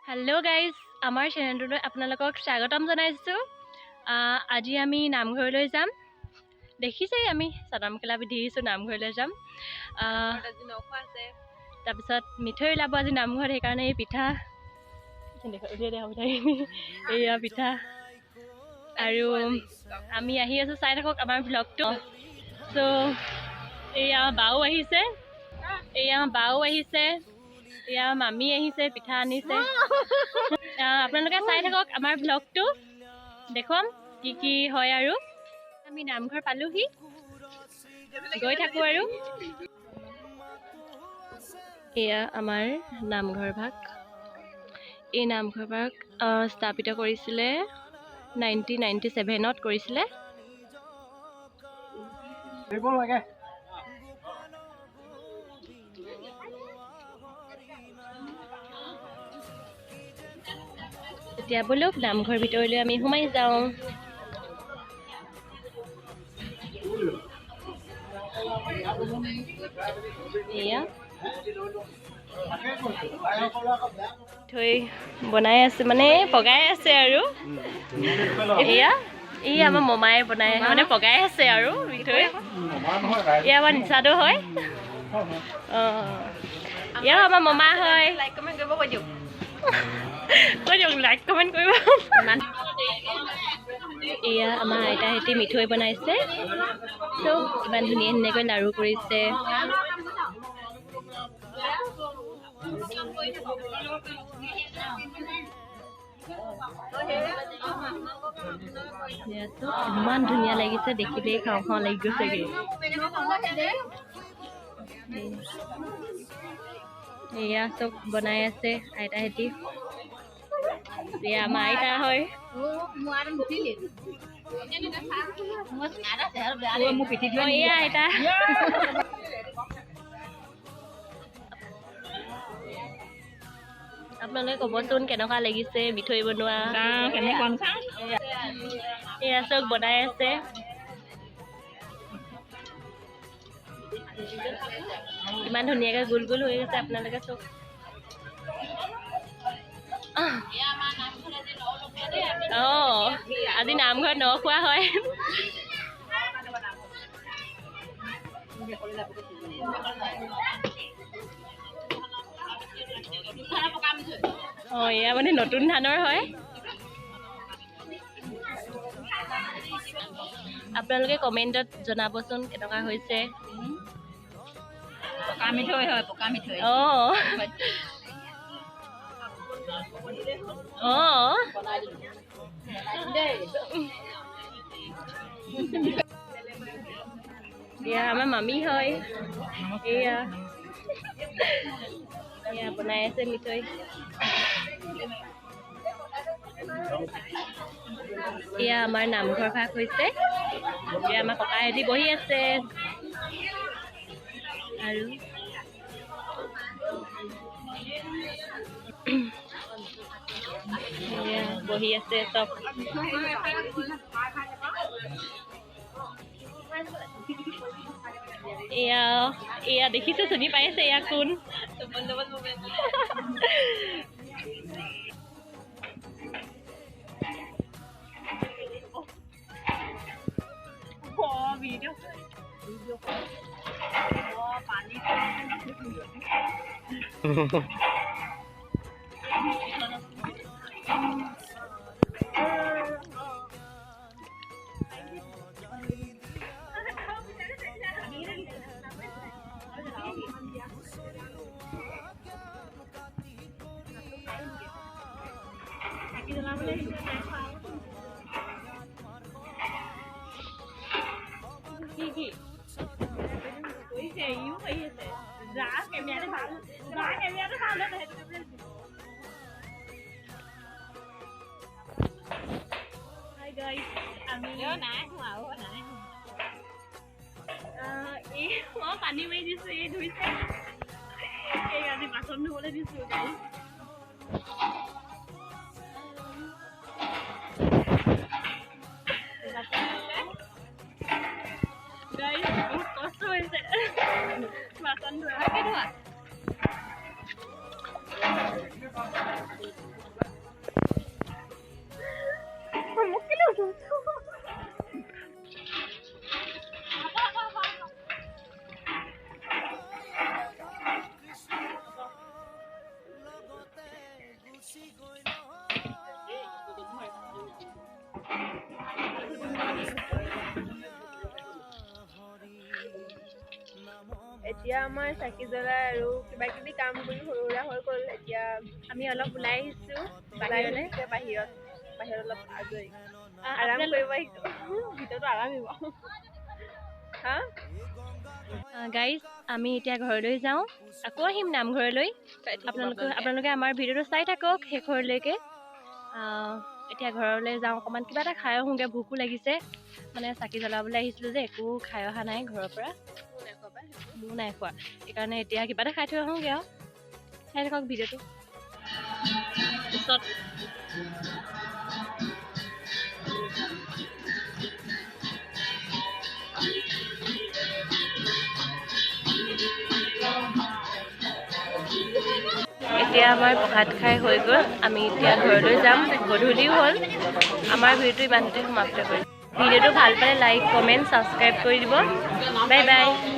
Hello guys आमार चेनेलटोলৈ আপোনালোকক স্বাগতম জনাইছো। আজি আমি নামঘৰলৈ যাম। দেখিছেই আমি চাদৰ মেখেলা পিন্ধি আহিছোঁ, নামঘৰলৈ যাম। তাৰপিছত মিঠৈ ওলাব আজি নামঘৰত, সেইকাৰণে এই পিঠা এয়া পিঠা আৰু আমি আহি আছোঁ। চাই থাকক আমাৰ ব্লগটো। চ' এয়া বাও আহিছে, এয়া বাও আহিছে, এয়া মামী আহিছে, পিঠা আনিছে। আপোনালোকে চাই থাকক আমাৰ ব্লগটো, দেখুৱাম কি কি হয়। আৰু আমি নামঘৰ পালোহি, গৈ থাকোঁ। আৰু এয়া আমাৰ নামঘৰ ভাগ। এই নামঘৰ ভাগ স্থাপিত কৰিছিলে 1997 কৰিছিলে। এতিয়া বলক নামঘৰ ভিতৰলৈ আমি সোমাই যাওঁ। এয়া থৈ বনাই আছে, মানে পগাই আছে। আৰু এয়া এই আমাৰ মমায়ে বনাই মানে পগাই আছে আৰু মিঠৈ। এয়া আমাৰ নিচাদো হয়। এয়াও আমাৰ মমা হয়। লাইক কমেণ্ট কৰিব কৈ দিয়ক, লাইক কমেণ্ট কৰিব। এয়া আমাৰ আইতাহঁতে মিঠৈ বনাইছে, চব ইমান ধুনীয়া ধুনীয়াকৈ লাড়ু কৰিছে। ইমান ধুনীয়া লাগিছে, দেখিলেই খাওঁ খাওঁ লাগি গৈছেগে। এয়া চব বনাই আছে আইতাহঁতে। এয়া আমাৰ আইতা হয়। এয়া আইতা। আপোনালোকে ক'বচোন কেনেকুৱা লাগিছে মিঠৈ বনোৱা। এয়া চব বনাই আছে। ইমান ধুনীয়াকৈ গোল গোল হৈ গৈছে, আপোনালোকে চব। আজি নামঘৰত ন খোৱা হয়। এয়া মানে নতুন ধানৰ হয়। আপোনালোকে কমেণ্টত জনাবচোন কেনেকুৱা হৈছে। পকা মিঠৈ হয়, পকা মিঠৈ। এয়া আমাৰ মামী হয়। এয়া এয়া বনাই আছে মিঠৈ। এয়া আমাৰ নামঘৰ ভাগ হৈছে। এয়া আমাৰ ককাহঁতে বহি আছে আৰু এয়া বহি আছে চব। এয়া এয়া দেখিছো, চিনি পাইছে এয়া কোন। পানী মাৰি দিছো, এই ধুইছে। এই আজি বাচন ধুবলৈ দিছো। বহুত কষ্ট হৈছে বাচন ধোৱা। এতিয়া আমাৰ চাকি জ্বলাই আৰু কিবা কিবি কাম কৰি সৰু সুৰা হৈ গ'ল। এতিয়া আমি অলপ ওলাই আহিছোঁ ওলাই বাহিৰলৈ। আহিছে বাহিৰত অলপ আজৰি আৰাম আপোনালোক কৰিব আহিছোঁ। ভিতৰতো আৰামেই বাৰু। হা গাইজ আমি এতিয়া ঘৰলৈ যাওঁ, আকৌ আহিম নামঘৰলৈ। আপোনালোকে আমাৰ ভিডিঅ'টো চাই থাকক শেষৰলৈকে। এতিয়া ঘৰলৈ যাওঁ, অকণমান কিবা এটা খাই আহোঁগৈ, ভোকো লাগিছে। মানে চাকি জ্বলাবলৈ আহিছিলোঁ যে একো খাই অহা নাই ঘৰৰ পৰা, মোৰ নাই খোৱা। সেইকাৰণে এতিয়া কিবা এটা খাই থৈ আহোঁগৈ আৰু। চাই থাকক ভিডিঅ'টো। পিছত এতিয়া আমাৰ ভাত খাই হৈ গ'ল, আমি এতিয়া ঘৰলৈ যাম। গধূলিও হ'ল। আমাৰ ভিডিঅ'টো ইমানতে সমাপ্ত কৰিম। ভিডিঅ'টো ভাল পালে লাইক, কমেণ্ট, ছাবস্ক্ৰাইব কৰি দিব। Bye bye.